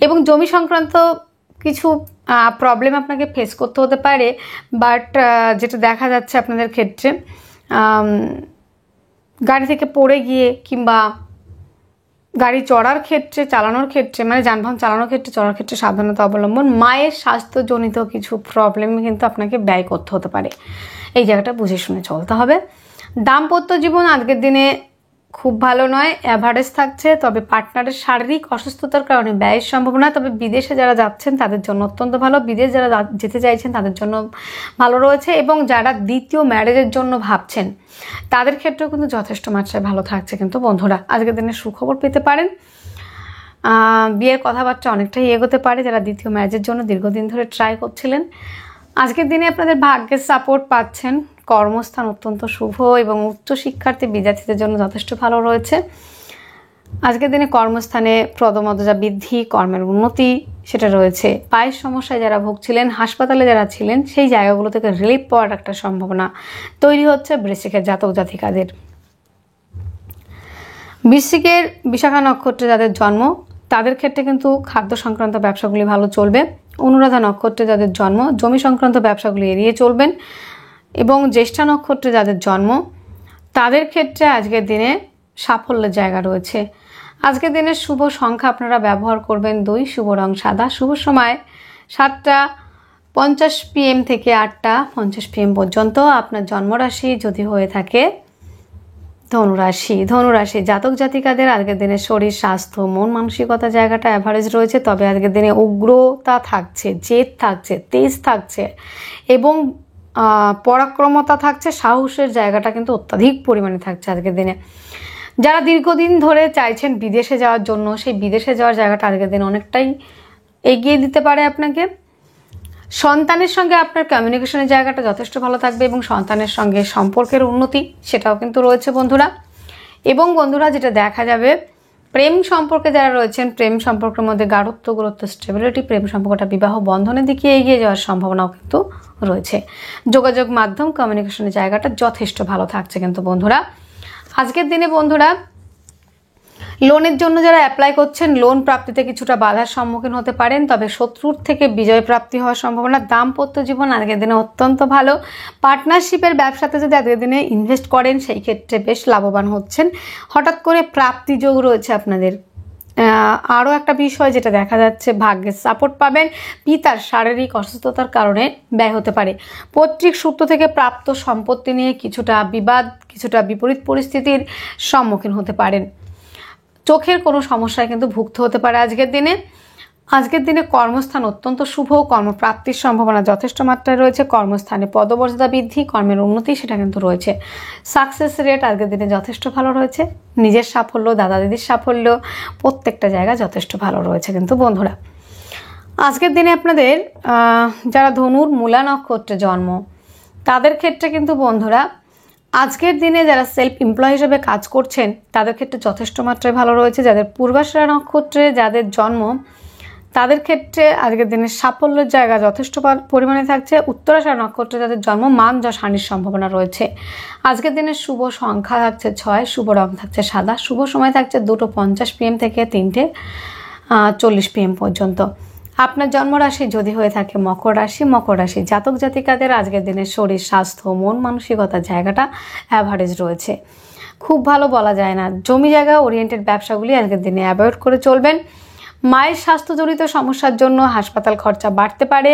এবং জমি সংক্রান্ত কিছু প্রবলেম আপনাকে ফেস করতে হতে পারে, বাট যেটা দেখা যাচ্ছে আপনাদের ক্ষেত্রে গাড়ি থেকে পড়ে গিয়ে কিংবা গাড়ি চড়ার ক্ষেত্রে, চালানোর ক্ষেত্রে, মানে যানবাহন চালানোর ক্ষেত্রে, চড়ার ক্ষেত্রে সাবধানতা অবলম্বন, মায়ের স্বাস্থ্যজনিত কিছু প্রবলেম কিন্তু আপনাকে ব্যয় করতে হতে পারে। এই জায়গাটা বুঝে শুনে চলতে হবে। দাম্পত্য জীবন আজকের দিনে খুব ভালো নয়, অ্যাভারেজ থাকছে। তবে পার্টনারের শারীরিক অসুস্থতার কারণে ব্যয়ের সম্ভাবনা। তবে বিদেশে যারা যাচ্ছেন তাদের জন্য অত্যন্ত ভালো, বিদেশ যারা যেতে চাইছেন তাদের জন্য ভালো রয়েছে। এবং যারা দ্বিতীয় ম্যারেজের জন্য ভাবছেন তাদের ক্ষেত্রেও কিন্তু যথেষ্ট মাত্রায় ভালো থাকছে। কিন্তু বন্ধুরা আজকের দিনে সুখবর পেতে পারেন, বিয়ের কথাবার্তা অনেকটাই এগোতে পারে। যারা দ্বিতীয় ম্যারেজের জন্য দীর্ঘদিন ধরে ট্রাই করছিলেন আজকের দিনে আপনাদের ভাগ্যের সাপোর্ট পাচ্ছেন। কর্মস্থান অত্যন্ত শুভ এবং উচ্চ শিক্ষার্থী বিদ্যার্থীদের জন্য যথেষ্ট ভালো রয়েছে। আজকের দিনে কর্মস্থানে পদমর্যাদা বৃদ্ধি, কর্মের উন্নতি সেটা রয়েছে। পায়ের সমস্যায় যারা ভুগছিলেন, হাসপাতালে যারা ছিলেন, সেই জায়গাগুলো থেকে রিলিফ পাওয়ার একটা সম্ভাবনা তৈরি হচ্ছে বৃশ্চিকের জাতক জাতিকাদের। বৃশ্চিকের বিশাখা নক্ষত্রে যাদের জন্ম তাদের ক্ষেত্রে কিন্তু খাদ্য সংক্রান্ত ব্যবসাগুলি ভালো চলবে। অনুরাধা নক্ষত্রে যাদের জন্ম জমি সংক্রান্ত ব্যবসাগুলি এড়িয়ে চলবেন। এবং জ্যেষ্ঠা নক্ষত্রে যাদের জন্ম তাদের ক্ষেত্রে আজকের দিনে সাফল্যের জায়গা রয়েছে। আজকের দিনের শুভ সংখ্যা আপনারা ব্যবহার করবেন 2, শুভ রং সাদা, শুভ সময় 7:50 PM থেকে 8:50 PM পর্যন্ত। আপনার জন্মরাশি যদি হয়ে থাকে ধনুরাশি, ধনুরাশি জাতক জাতিকাদের আজকের দিনে শরীর স্বাস্থ্য, মন মানসিকতা জায়গাটা অ্যাভারেজ রয়েছে। তবে আজকের দিনে উগ্রতা থাকছে, জেদ থাকছে, তেজ থাকছে এবং পরাক্রমতা থাকছে, সাহসের জায়গাটা কিন্তু অত্যাধিক পরিমাণে থাকছে আজকের দিনে। যারা দীর্ঘদিন ধরে চাইছেন বিদেশে যাওয়ার জন্য, সেই বিদেশে যাওয়ার জায়গাটা আজকের দিন অনেকটাই এগিয়ে দিতে পারে আপনাকে। সন্তানের সঙ্গে আপনার কমিউনিকেশনের জায়গাটা যথেষ্ট ভালো থাকবে এবং সন্তানের সঙ্গে সম্পর্কের উন্নতি সেটাও কিন্তু রয়েছে বন্ধুরা। এবং বন্ধুরা যেটা দেখা যাবে, প্রেম সম্পর্কে যারা রয়েছেন, প্রেম সম্পর্কের মধ্যে গাঢ়ত্ব, গুরুত্ব, স্টেবিলিটি, প্রেম সম্পর্কটা বিবাহ বন্ধনের দিকে এগিয়ে যাওয়ার সম্ভাবনাও কিন্তু রয়েছে। যোগাযোগ মাধ্যম, কমিউনিকেশনের জায়গাটা যথেষ্ট ভালো থাকছে কিন্তু বন্ধুরা। আজকের দিনে বন্ধুরা লোনের জন্য যারা অ্যাপ্লাই করছেন, লোন প্রাপ্তিতে কিছুটা বাধার সম্মুখীন হতে পারেন, তবে শত্রুর থেকে বিজয় প্রাপ্তি হওয়ার সম্ভাবনা। দাম্পত্য জীবন আজকের দিনে অত্যন্ত ভালো। পার্টনারশিপের ব্যবসাতে যদি আজকের দিনে ইনভেস্ট করেন, সেই ক্ষেত্রে বেশ লাভবান হচ্ছেন। হঠাৎ করে প্রাপ্তি যোগ রয়েছে আপনাদের। আরও একটা বিষয় যেটা দেখা যাচ্ছে, ভাগ্যের সাপোর্ট পাবেন। পিতার শারীরিক অসুস্থতার কারণে ব্যয় হতে পারে। পৈতৃক সূত্র থেকে প্রাপ্ত সম্পত্তি নিয়ে কিছুটা বিবাদ, কিছুটা বিপরীত পরিস্থিতির সম্মুখীন হতে পারেন। চোখের কোনো সমস্যায় কিন্তু ভুগতে হতে পারে আজকের দিনে। আজকের দিনে কর্মস্থান অত্যন্ত শুভ, কর্মপ্রাপ্তির সম্ভাবনা যথেষ্ট মাত্রায় রয়েছে। কর্মস্থানে পদমর্যাদা বৃদ্ধি, কর্মের উন্নতি সেটা কিন্তু রয়েছে। সাকসেস রেট আজকের দিনে যথেষ্ট ভালো রয়েছে। নিজের সাফল্য, দাদা দিদির সাফল্য, প্রত্যেকটা জায়গা যথেষ্ট ভালো রয়েছে কিন্তু বন্ধুরা। আজকের দিনে আপনাদের যারা ধনুর মূলা নক্ষত্রে জন্ম, তাদের ক্ষেত্রে কিন্তু বন্ধুরা আজকের দিনে যারা সেলফ এমপ্লয় হিসেবে কাজ করছেন, তাদের ক্ষেত্রে যথেষ্ট মাত্রায় ভালো রয়েছে। যাদের পূর্বাশারা নক্ষত্রে যাদের জন্ম, তাদের ক্ষেত্রে আজকের দিনের সাফল্যের জায়গা যথেষ্ট পরিমাণে থাকছে। উত্তরাশারা নক্ষত্রে যাদের জন্ম, মান যশ হানির সম্ভাবনা রয়েছে। আজকের দিনের শুভ সংখ্যা থাকছে 6, শুভ রং থাকছে সাদা, শুভ সময় থাকছে 2:50 PM থেকে 3:40 PM পর্যন্ত। আপনার জন্মরাশি যদি হয়ে থাকে মকর রাশি, মকর রাশি জাতক জাতিকাদের আজকের দিনের শরীর স্বাস্থ্য, মন মানসিকতার জায়গাটা অ্যাভারেজ রয়েছে, খুব ভালো বলা যায় না। জমি জায়গা ওরিয়েন্টেড ব্যবসাগুলি আজকের দিনে অ্যাভয়েড করে চলবেন। মায়ের স্বাস্থ্যজনিত সমস্যার জন্য হাসপাতাল খরচা বাড়তে পারে।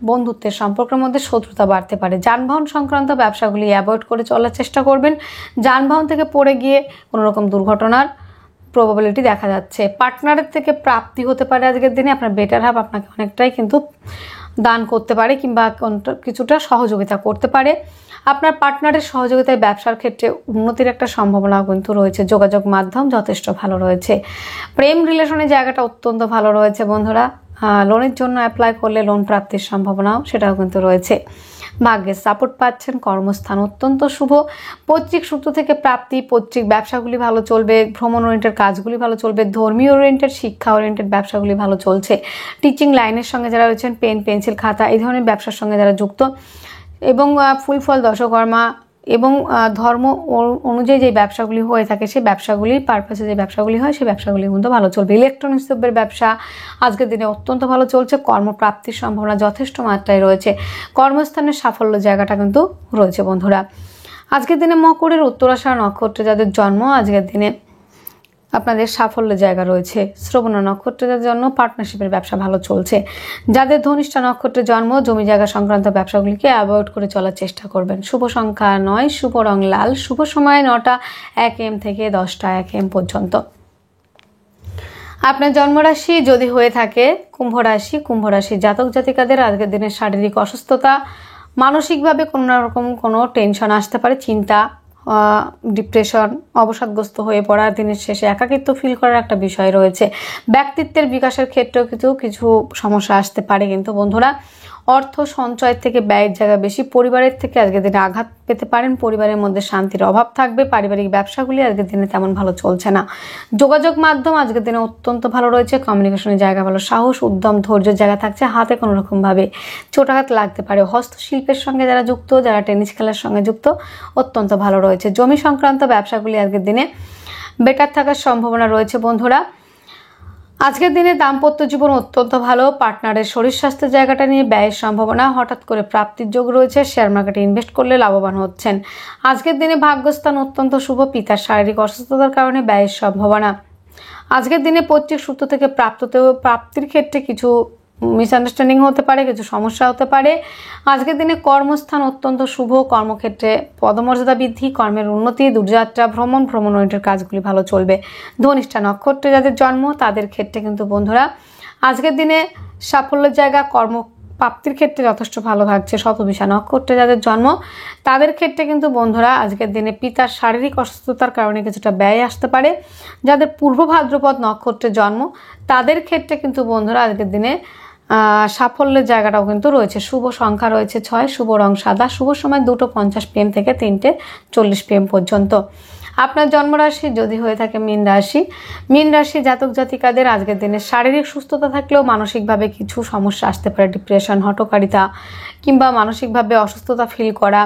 বন্ধুত্বের সম্পর্কের মধ্যে শত্রুতা বাড়তে পারে। যানবাহন সংক্রান্ত ব্যবসাগুলি অ্যাভয়েড করে চলার চেষ্টা করবেন। যানবাহন থেকে পড়ে গিয়ে কোনো রকম দুর্ঘটনার প্রবাবিলিটি দেখা যাচ্ছে। পার্টনারের থেকে প্রাপ্তি হতে পারে আজকের দিনে। আপনার বেটার হাফ আপনাকে অনেকটাই কিন্তু দান করতে পারে কিংবা কিছুটা সহযোগিতা করতে পারে। আপনার পার্টনারের সহযোগিতায় ব্যবসার ক্ষেত্রে উন্নতির একটা সম্ভাবনাও কিন্তু রয়েছে। যোগাযোগ মাধ্যম যথেষ্ট ভালো রয়েছে। প্রেম রিলেশনের জায়গাটা অত্যন্ত ভালো রয়েছে বন্ধুরা। লোনের জন্য অ্যাপ্লাই করলে লোন প্রাপ্তির সম্ভাবনাও সেটাও কিন্তু রয়েছে। ভাগ্যের সাপোর্ট পাচ্ছেন। কর্মস্থান অত্যন্ত শুভ। পৈতৃক সূত্র থেকে প্রাপ্তি, পৈতৃক ব্যবসাগুলি ভালো চলবে। ভ্রমণ ওরিয়েন্টেড কাজগুলি ভালো চলবে। ধর্মীয় ওরিয়েন্টেড, শিক্ষা ওরিয়েন্টেড ব্যবসাগুলি ভালো চলছে। টিচিং লাইনের সঙ্গে যারা রয়েছেন, পেন পেন্সিল খাতা এই ধরনের ব্যবসার সঙ্গে যারা যুক্ত, এবং ফুল ফল দশকর্মা এবং ধর্ম অনুযায়ী যে ব্যবসাগুলি হয়ে থাকে, সেই ব্যবসাগুলির পারপাসে যে ব্যবসাগুলি হয়, সেই ব্যবসাগুলি কিন্তু ভালো চলবে। ইলেকট্রনিক্স দ্রব্যের ব্যবসা আজকের দিনে অত্যন্ত ভালো চলছে। কর্মপ্রাপ্তির সম্ভাবনা যথেষ্ট মাত্রায় রয়েছে। কর্মস্থানের সাফল্য জায়গাটা কিন্তু রয়েছে বন্ধুরা। আজকের দিনে মকরের উত্তরাশারা নক্ষত্রে যাদের জন্ম, আজকের দিনে আপনাদের সাফল্য জায়গা রয়েছে। শ্রবণা নক্ষত্রে যাদের জন্ম, পার্টনারশিপের ব্যবসা ভালো চলছে। যাদের ধনিষ্ঠা নক্ষত্রে জন্ম, জমি জায়গা সংক্রান্ত ব্যবসাগুলিকে অ্যাভয়েড করে চলার চেষ্টা করবেন। শুভ সংখ্যা 9, শুভ রং লাল, শুভ সময় 9:01 AM থেকে 10:01 AM পর্যন্ত। আপনার জন্মরাশি যদি হয়ে থাকে কুম্ভ রাশি, কুম্ভ রাশি জাতক জাতিকাদের আজকের দিনে শারীরিক অসুস্থতা, মানসিকভাবে কোনো না রকম কোনো টেনশন আসতে পারে, চিন্তা, ডিপ্রেশন, অবসাদগ্রস্ত হয়ে পড়া, দিনের শেষে একাকিত্ব ফিল করার একটা বিষয় রয়েছে। ব্যক্তিত্বের বিকাশের ক্ষেত্রেও কিছু সমস্যা আসতে পারে কিন্তু বন্ধুরা। অর্থ সঞ্চয়ের থেকে ব্যয়ের জায়গা বেশি। পরিবারের থেকে আজকের দিনে আঘাত পেতে পারেন। পরিবারের মধ্যে শান্তির অভাব থাকবে। পারিবারিক ব্যবসাগুলি আজকের দিনে তেমন ভালো চলছে না। যোগাযোগ মাধ্যম আজকের দিনে অত্যন্ত ভালো রয়েছে। কমিউনিকেশনের জায়গা ভালো। সাহস, উদ্যম, ধৈর্যের জায়গা থাকছে। হাতে কোনো রকমভাবে চোটাঘাত লাগতে পারে। হস্তশিল্পের সঙ্গে যারা যুক্ত, যারা টেনিস খেলার সঙ্গে যুক্ত, অত্যন্ত ভালো রয়েছে। জমি সংক্রান্ত ব্যবসাগুলি আজকের দিনে বেটার থাকার সম্ভাবনা রয়েছে বন্ধুরা। আজকের দিনে দাম্পত্য জীবন অত্যন্ত ভালো। পার্টনারের শরীর স্বাস্থ্যের জায়গাটা নিয়ে ব্যয়ের সম্ভাবনা, হঠাৎ করে প্রাপ্তির যোগ রয়েছে। শেয়ার মার্কেটে ইনভেস্ট করলে লাভবান হচ্ছেন। আজকের দিনে ভাগ্যস্থান অত্যন্ত শুভ। পিতার শারীরিক অসুস্থতার কারণে ব্যয়ের সম্ভাবনা। আজকের দিনে পৈতৃক সূত্র থেকে প্রাপ্তির ক্ষেত্রে কিছু মিসআন্ডারস্ট্যান্ডিং হতে পারে, কিছু সমস্যা হতে পারে। আজকের দিনে কর্মস্থান অত্যন্ত শুভ। কর্মক্ষেত্রে পদমর্যাদা বৃদ্ধি, কর্মের উন্নতি, দূরযাত্রা, ভ্রমণ ওরিয়েন্টেড কাজগুলি ভালো চলবে। ধনিষ্ঠা নক্ষত্রে যাদের জন্ম, তাদের ক্ষেত্রে কিন্তু বন্ধুরা আজকের দিনে সাফল্যের জায়গা, প্রাপ্তির ক্ষেত্রে যথেষ্ট ভালো থাকছে। শতবিশা নক্ষত্রে যাদের জন্ম তাদের ক্ষেত্রে কিন্তু বন্ধুরা আজকের দিনে পিতার শারীরিক অসুস্থতার কারণে কিছুটা ব্যয় আসতে পারে। যাদের পূর্ব ভাদ্রপদ নক্ষত্রে জন্ম তাদের ক্ষেত্রে কিন্তু বন্ধুরা আজকের দিনে সাফল্যের জায়গাটাও কিন্তু রয়েছে। শুভ সংখ্যা রয়েছে 6, শুভ রং সাদা, শুভ সময় 2:50 PM থেকে 3:40 PM পর্যন্ত। আপনার জন্মরাশি যদি হয়ে থাকে মীন রাশি জাতক জাতিকাদের আজকের দিনে শারীরিক সুস্থতা থাকলেও মানসিকভাবে কিছু সমস্যা আসতে পারে। ডিপ্রেশন, হঠকারিতা কিংবা মানসিকভাবে অসুস্থতা ফিল করা।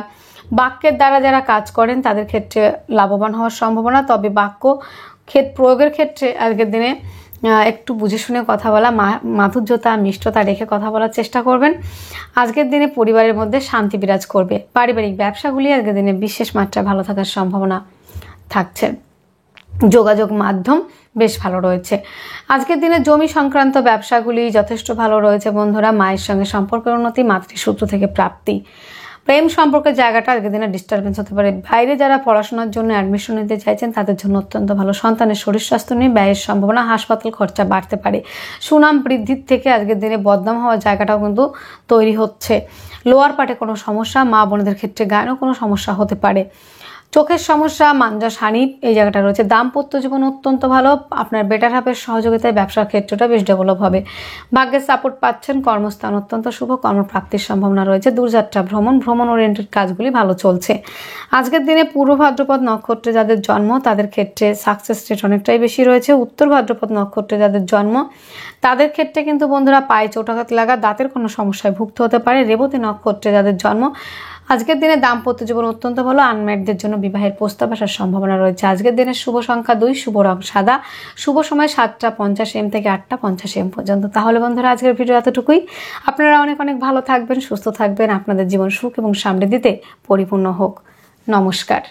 বাক্যের দ্বারা যারা কাজ করেন তাদের ক্ষেত্রে লাভবান হওয়ার সম্ভাবনা, তবে বাক্য প্রয়োগের ক্ষেত্রে আজকের দিনে একটু বুঝে শুনে কথা বলা, মাধুর্যতা মিষ্টতা রেখে কথা বলার চেষ্টা করবেন। আজকের দিনে পরিবারের মধ্যে শান্তি বিরাজ করবে। পারিবারিক ব্যবসাগুলি আজকের দিনে বিশেষ মাত্রায় ভালো থাকার সম্ভাবনা থাকছে। যোগাযোগ মাধ্যম বেশ ভালো রয়েছে। আজকের দিনে জমি সংক্রান্ত ব্যবসাগুলি যথেষ্ট ভালো রয়েছে বন্ধুরা। মায়ের সঙ্গে সম্পর্কের উন্নতি, মাতৃসূত্র থেকে প্রাপ্তি। প্রেম সম্পর্কের জায়গাটা আজকের দিনে ডিস্টারবেন্স হতে পারে। বাইরে যারা পড়াশোনার জন্য অ্যাডমিশন নিতে চাইছেন তাদের জন্য অত্যন্ত ভালো। সন্তানের শরীর স্বাস্থ্য নিয়ে ব্যয়ের সম্ভাবনা, হাসপাতাল খরচা বাড়তে পারে। সুনাম বৃদ্ধির থেকে আজকের দিনে বদনাম হওয়ার জায়গাটাও কিন্তু তৈরি হচ্ছে। লোয়ার পার্টে কোনো সমস্যা, মা বোনদের ক্ষেত্রে গায়েনও কোনো সমস্যা হতে পারে। চোখের সমস্যা, মানজাস হানি এই জায়গাটা রয়েছে। দাম্পত্য জীবন অত্যন্ত ভালো। আপনার বেটার হাফের সহযোগিতায় ব্যবসার ক্ষেত্রটা বেশ ডেভেলপ হবে। ভাগ্যের সাপোর্ট পাচ্ছেন। কর্মস্থান অত্যন্ত শুভ, কর্মপ্রাপ্তির সম্ভাবনা রয়েছে। দূরযাত্রা, ভ্রমণ ওরিয়েন্টেড কাজগুলি ভালো চলছে। আজকের দিনে পূর্ব ভাদ্রপদ নক্ষত্রে যাদের জন্ম তাদের ক্ষেত্রে সাকসেস রেট অনেকটাই বেশি রয়েছে। উত্তর ভাদ্রপদ নক্ষত্রে যাদের জন্ম তাদের ক্ষেত্রে কিন্তু বন্ধুরা পায়ে চোটাঘাত লাগা, দাঁতের কোনো সমস্যায় ভুগতে হতে পারে। রেবতী নক্ষত্রে যাদের জন্ম আজকের দিনে দাম্পত্য জীবন অত্যন্ত ভালো। আনম্যারিডদের জন্য বিবাহের প্রস্তাব আসার সম্ভাবনা রয়েছে। আজকের দিনে শুভ সংখ্যা 2, শুভ রং সাদা, শুভ সময় 7:50 AM থেকে 8:50 AM পর্যন্ত। তাহলে বন্ধুরা আজকের ভিডিও এতটুকুই। আপনারা অনেক অনেক ভালো থাকবেন, সুস্থ থাকবেন। আপনাদের জীবন সুখ এবং সমৃদ্ধিতে পরিপূর্ণ হোক। নমস্কার।